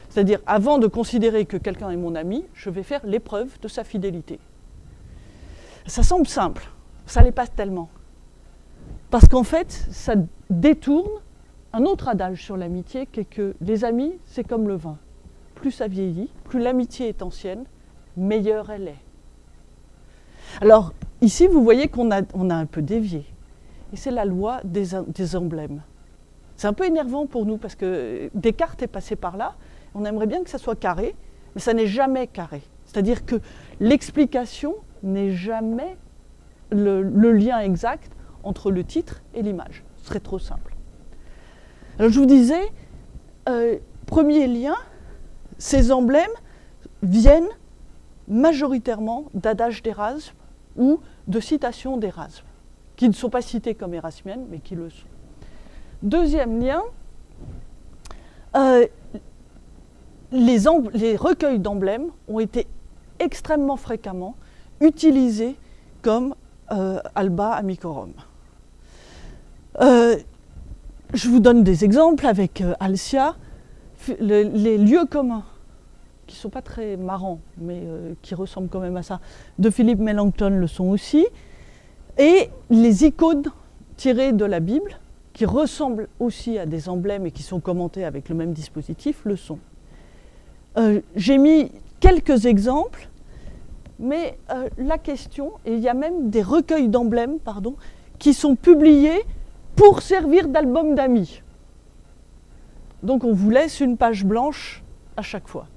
C'est-à-dire, avant de considérer que quelqu'un est mon ami, je vais faire l'épreuve de sa fidélité. Ça semble simple, ça l'est pas tellement. Parce qu'en fait, ça détourne un autre adage sur l'amitié, qui est que les amis, c'est comme le vin. Plus ça vieillit, plus l'amitié est ancienne, meilleure elle est. Alors, ici, vous voyez qu'on a un peu dévié. Et c'est la loi des emblèmes. C'est un peu énervant pour nous, parce que Descartes est passé par là. On aimerait bien que ça soit carré, mais ça n'est jamais carré. C'est-à-dire que l'explication n'est jamais le lien exact entre le titre et l'image. Ce serait trop simple. Alors je vous disais, premier lien, ces emblèmes viennent majoritairement d'adages d'Erasme ou de citations d'Erasme, qui ne sont pas citées comme érasmiennes, mais qui le sont. Deuxième lien, les recueils d'emblèmes ont été extrêmement fréquemment utilisés comme alba amicorum. Je vous donne des exemples avec Alcia. Les lieux communs, qui ne sont pas très marrants, mais qui ressemblent quand même à ça, de Philippe Melanchthon le sont aussi. Et les icônes tirées de la Bible, qui ressemblent aussi à des emblèmes et qui sont commentés avec le même dispositif, le sont. J'ai mis quelques exemples, mais la question, et il y a même des recueils d'emblèmes, qui sont publiés pour servir d'album d'amis. Donc on vous laisse une page blanche à chaque fois.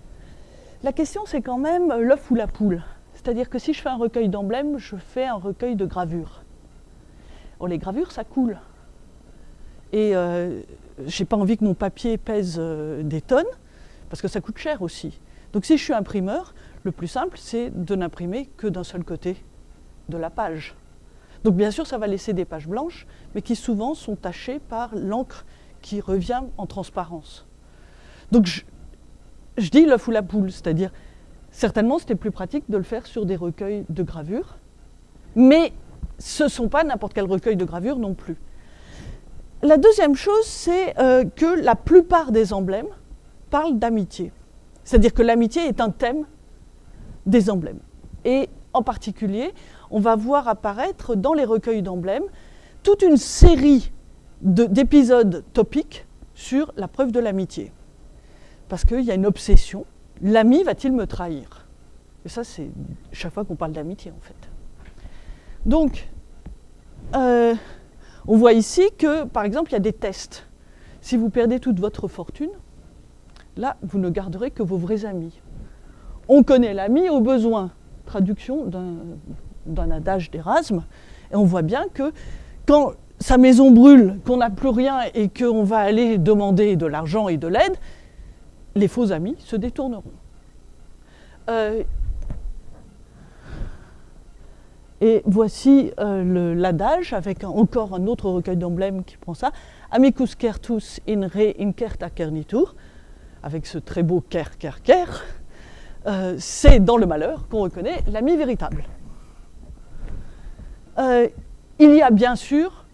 La question, c'est quand même l'œuf ou la poule. C'est-à-dire que si je fais un recueil d'emblèmes, je fais un recueil de gravures. Or, les gravures, ça coule. Et j'ai pas envie que mon papier pèse des tonnes, parce que ça coûte cher aussi. Donc si je suis imprimeur, le plus simple, c'est de n'imprimer que d'un seul côté de la page. Donc bien sûr, ça va laisser des pages blanches, mais qui souvent sont tachées par l'encre qui revient en transparence. Donc je dis l'œuf ou la poule, c'est-à-dire certainement c'était plus pratique de le faire sur des recueils de gravures, mais ce ne sont pas n'importe quel recueil de gravures non plus. La deuxième chose, c'est que la plupart des emblèmes parlent d'amitié. C'est-à-dire que l'amitié est un thème des emblèmes. Et en particulier, on va voir apparaître dans les recueils d'emblèmes toute une série d'épisodes topiques sur la preuve de l'amitié. Parce qu'il y a une obsession. L'ami va-t-il me trahir? Et ça, c'est chaque fois qu'on parle d'amitié, en fait. Donc, on voit ici que, par exemple, il y a des tests. Si vous perdez toute votre fortune, là, vous ne garderez que vos vrais amis. On connaît l'ami au besoin. Traduction d'un adage d'Erasme. Et on voit bien que quand sa maison brûle, qu'on n'a plus rien et qu'on va aller demander de l'argent et de l'aide, les faux amis se détourneront. Et voici l'adage avec encore un autre recueil d'emblèmes qui prend ça. Amicus certus in re incerta cernitur, avec ce très beau ker. C'est dans le malheur qu'on reconnaît l'ami véritable. Il y a bien sûr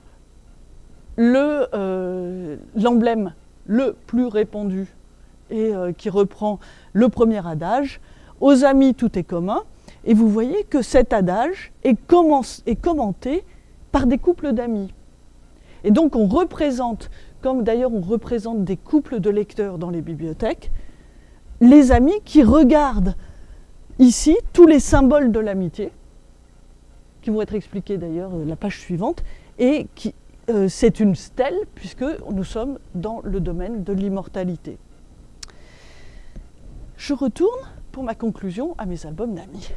l'emblème le plus répandu et qui reprend le premier adage, aux amis tout est commun, et vous voyez que cet adage est commenté par des couples d'amis. Et donc on représente, comme d'ailleurs on représente des couples de lecteurs dans les bibliothèques, les amis qui regardent ici tous les symboles de l'amitié, qui vont être expliqués d'ailleurs la page suivante, et c'est une stèle puisque nous sommes dans le domaine de l'immortalité. Je retourne pour ma conclusion à mes albums d'amis.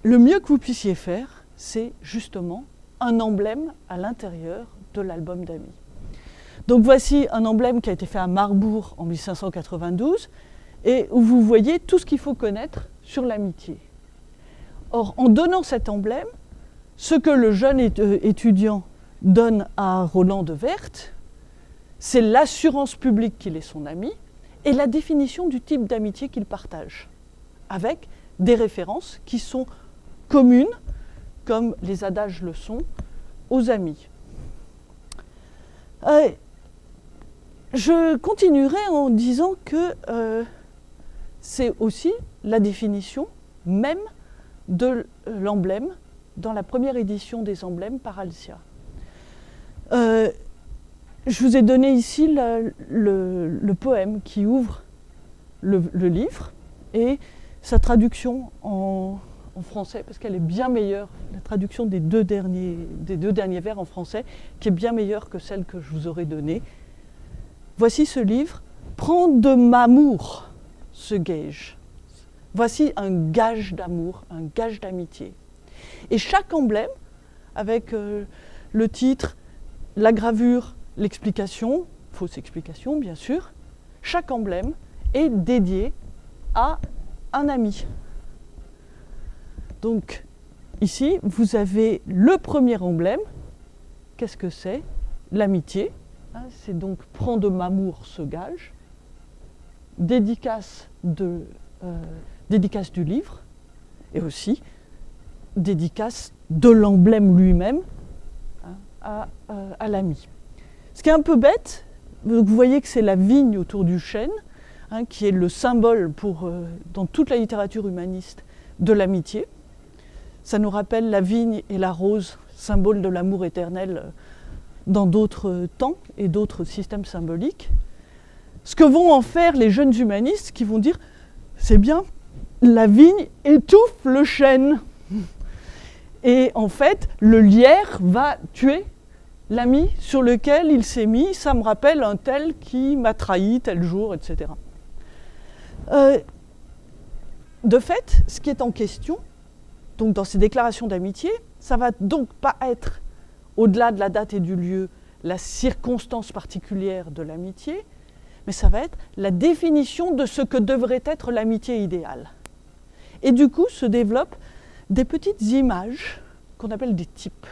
Le mieux que vous puissiez faire, c'est justement un emblème à l'intérieur de l'album d'amis. Donc voici un emblème qui a été fait à Marbourg en 1592 et où vous voyez tout ce qu'il faut connaître sur l'amitié. Or, en donnant cet emblème, ce que le jeune étudiant donne à Roland de Werth, c'est l'assurance publique qu'il est son ami et la définition du type d'amitié qu'il partage, avec des références qui sont communes, comme les adages le sont, aux amis. Je continuerai en disant que c'est aussi la définition même de l'emblème dans la première édition des emblèmes par Alcia. Je vous ai donné ici le poème qui ouvre le livre et sa traduction en français, parce qu'elle est bien meilleure, la traduction des deux derniers vers en français, qui est bien meilleure que celle que je vous aurais donnée. Voici ce livre, « Prends de m'amour ce gage ». Voici un gage d'amour, un gage d'amitié. Et chaque emblème, avec le titre, la gravure, l'explication, fausse explication bien sûr, chaque emblème est dédié à un ami. Donc ici, vous avez le premier emblème. Qu'est-ce que c'est? L'amitié. C'est donc « Prends de m'amour ce gage », dédicace du livre, et aussi dédicace de l'emblème lui-même à l'ami. Ce qui est un peu bête, vous voyez que c'est la vigne autour du chêne, qui est le symbole dans toute la littérature humaniste de l'amitié. Ça nous rappelle la vigne et la rose, symbole de l'amour éternel dans d'autres temps et d'autres systèmes symboliques. Ce que vont en faire les jeunes humanistes qui vont dire « c'est bien, la vigne étouffe le chêne ». Et en fait, le lierre va tuer l'ami sur lequel il s'est mis, ça me rappelle un tel qui m'a trahi tel jour, etc. De fait, ce qui est en question, donc dans ces déclarations d'amitié, ça ne va donc pas être, au-delà de la date et du lieu, la circonstance particulière de l'amitié, mais ça va être la définition de ce que devrait être l'amitié idéale. Et du coup se développent des petites images qu'on appelle des types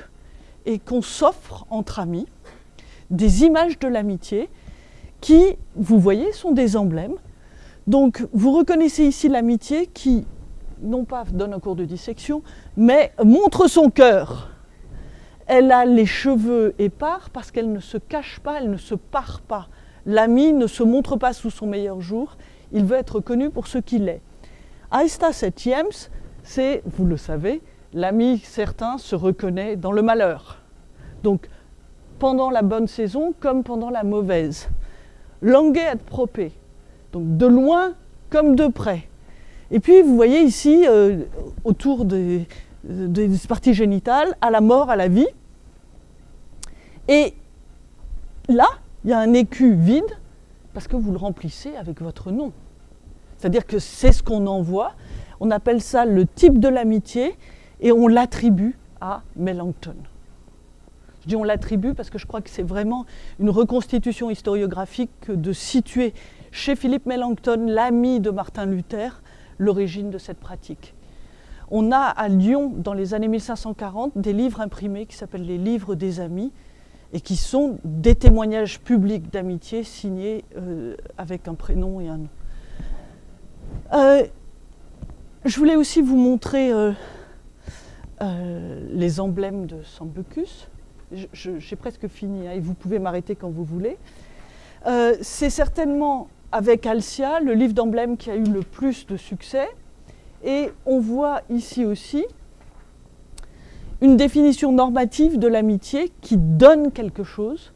et qu'on s'offre entre amis, des images de l'amitié qui, vous voyez, sont des emblèmes. Donc vous reconnaissez ici l'amitié qui, non pas donne un cours de dissection, mais montre son cœur. Elle a les cheveux épars parce qu'elle ne se cache pas, elle ne se pare pas. L'ami ne se montre pas sous son meilleur jour, il veut être connu pour ce qu'il est. Aestas et Tiems, c'est, vous le savez, l'ami certain se reconnaît dans le malheur. Donc, pendant la bonne saison comme pendant la mauvaise. Langue et propé, donc de loin comme de près. Et puis, vous voyez ici, autour des parties génitales, à la mort, à la vie. Et là, il y a un écu vide parce que vous le remplissez avec votre nom. C'est-à-dire que c'est ce qu'on envoie. On appelle ça le type de l'amitié et on l'attribue à Melanchthon. Je dis on l'attribue parce que je crois que c'est vraiment une reconstitution historiographique de situer chez Philippe Melanchthon, l'ami de Martin Luther, l'origine de cette pratique. On a à Lyon, dans les années 1540, des livres imprimés qui s'appellent les livres des amis et qui sont des témoignages publics d'amitié signés avec un prénom et un nom. Je voulais aussi vous montrer les emblèmes de Sambucus. J'ai presque fini, hein, et vous pouvez m'arrêter quand vous voulez. C'est certainement, avec Alcia, le livre d'emblèmes qui a eu le plus de succès. Et on voit ici aussi une définition normative de l'amitié qui donne quelque chose,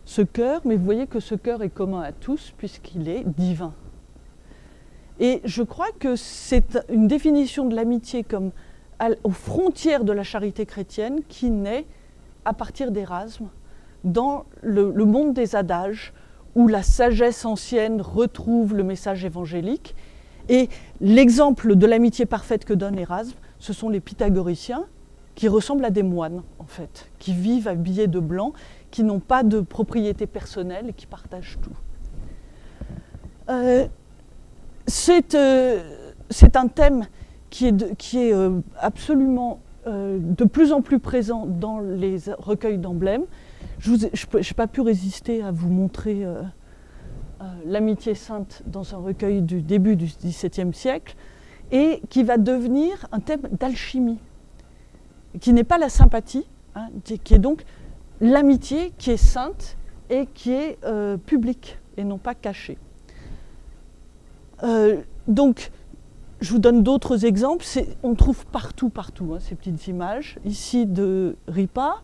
ce cœur, mais vous voyez que ce cœur est commun à tous puisqu'il est divin. Et je crois que c'est une définition de l'amitié comme aux frontières de la charité chrétienne qui naît à partir d'Érasme dans le monde des adages où la sagesse ancienne retrouve le message évangélique. Et l'exemple de l'amitié parfaite que donne Érasme, ce sont les pythagoriciens qui ressemblent à des moines, en fait, qui vivent habillés de blanc, qui n'ont pas de propriété personnelle et qui partagent tout. C'est un thème qui est absolument de plus en plus présent dans les recueils d'emblèmes. Je n'ai pas pu résister à vous montrer l'amitié sainte dans un recueil du début du XVIIe siècle et qui va devenir un thème d'alchimie, qui n'est pas la sympathie, hein, qui est donc l'amitié qui est sainte et qui est publique et non pas cachée. Donc, je vous donne d'autres exemples. On trouve partout, hein, ces petites images. Ici de Ripa.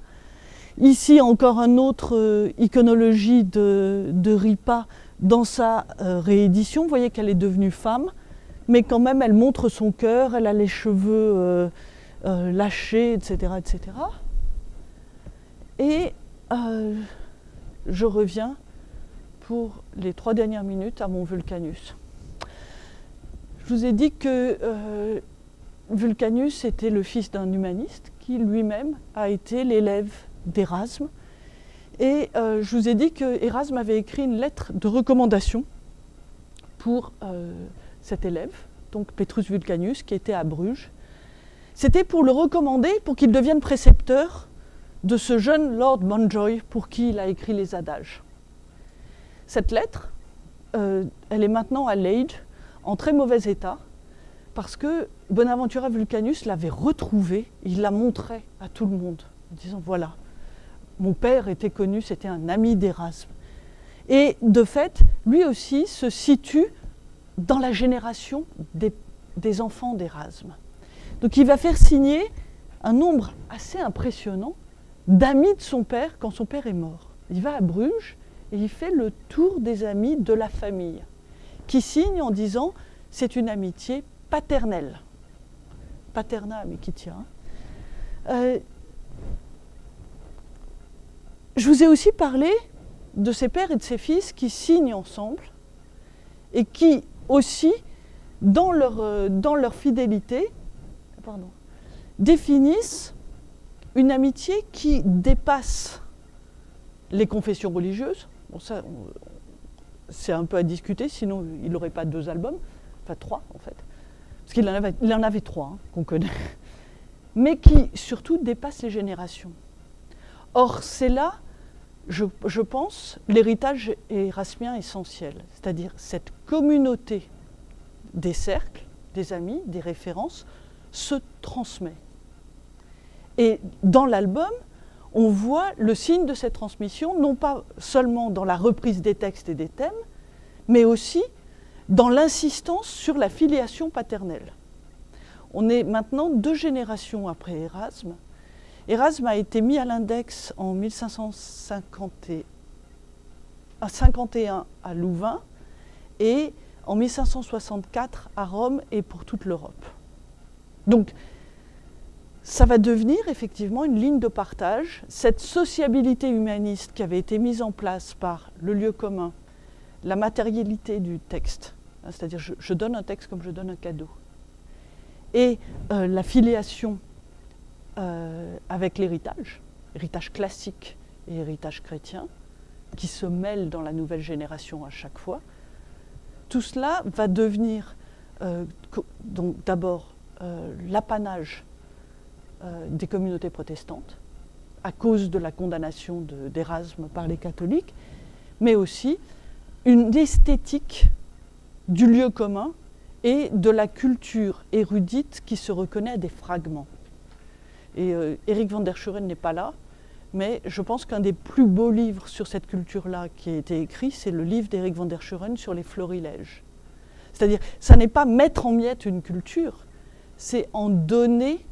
Ici encore un autre iconologie de Ripa dans sa réédition. Vous voyez qu'elle est devenue femme, mais quand même elle montre son cœur, elle a les cheveux lâchés, etc. etc. Et je reviens pour les 3 dernières minutes à mon Vulcanus. Je vous ai dit que Vulcanus était le fils d'un humaniste qui lui-même a été l'élève d'Érasme. Et je vous ai dit que Érasme avait écrit une lettre de recommandation pour cet élève, donc Petrus Vulcanus, qui était à Bruges. C'était pour le recommander pour qu'il devienne précepteur de ce jeune Lord Montjoy pour qui il a écrit les adages. Cette lettre, elle est maintenant à Leyde, en très mauvais état, parce que Bonaventura Vulcanus l'avait retrouvée, il la montrait à tout le monde, en disant voilà, mon père était connu, c'était un ami d'Érasme. Et de fait, lui aussi se situe dans la génération des enfants d'Érasme. Donc il va faire signer un nombre assez impressionnant d'amis de son père quand son père est mort. Il va à Bruges et il fait le tour des amis de la famille, qui signe en disant « c'est une amitié paternelle ». Paterna amicitia. Je vous ai aussi parlé de ses pères et de ses fils qui signent ensemble et qui aussi, dans leur fidélité, définissent une amitié qui dépasse les confessions religieuses. Bon, ça, c'est un peu à discuter, sinon il n'aurait pas 2 albums, enfin 3 en fait. Parce qu'il en avait 3 hein, qu'on connaît, mais qui surtout dépassent les générations. Or, c'est là, je pense, l'héritage érasmien essentiel, c'est-à-dire cette communauté des cercles, des amis, des références, se transmet. Et dans l'album, on voit le signe de cette transmission, non pas seulement dans la reprise des textes et des thèmes, mais aussi dans l'insistance sur la filiation paternelle. On est maintenant 2 générations après Érasme. Érasme a été mis à l'index en 1551 à Louvain et en 1564 à Rome et pour toute l'Europe. Donc, ça va devenir effectivement une ligne de partage. Cette sociabilité humaniste qui avait été mise en place par le lieu commun, la matérialité du texte, hein, c'est-à-dire je donne un texte comme je donne un cadeau, et la filiation avec l'héritage, héritage classique et héritage chrétien, qui se mêlent dans la nouvelle génération à chaque fois, tout cela va devenir donc d'abord l'apanage des communautés protestantes, à cause de la condamnation d'Érasme par les catholiques, mais aussi une esthétique du lieu commun et de la culture érudite qui se reconnaît à des fragments. Et Éric van der Schueren n'est pas là, mais je pense qu'un des plus beaux livres sur cette culture-là qui a été écrit, c'est le livre d'Éric van der Schueren sur les florilèges. C'est-à-dire, ça n'est pas mettre en miettes une culture, c'est en donner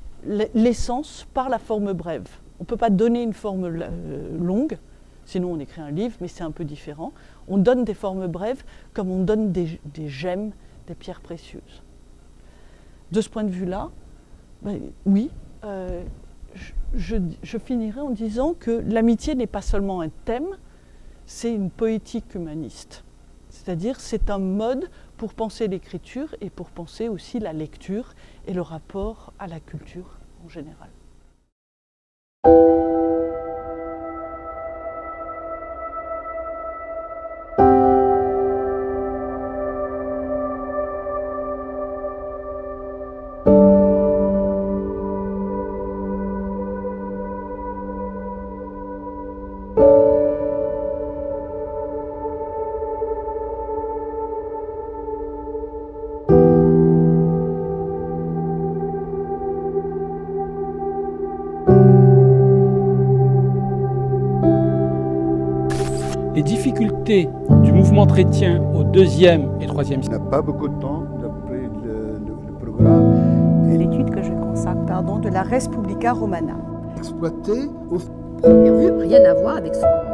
l'essence par la forme brève. On ne peut pas donner une forme longue, sinon on écrit un livre, mais c'est un peu différent. On donne des formes brèves comme on donne des gemmes, des pierres précieuses. De ce point de vue-là, ben, oui, je finirai en disant que l'amitié n'est pas seulement un thème, c'est une poétique humaniste. C'est-à-dire c'est un mode pour penser l'écriture et pour penser aussi la lecture et le rapport à la culture en général. Les difficultés du mouvement chrétien au deuxième et troisième siècle. On n'a pas beaucoup de temps d'après le programme. L'étude que je consacre, de la Res Publica Romana. Exploité au Première vue, rien à voir avec ce...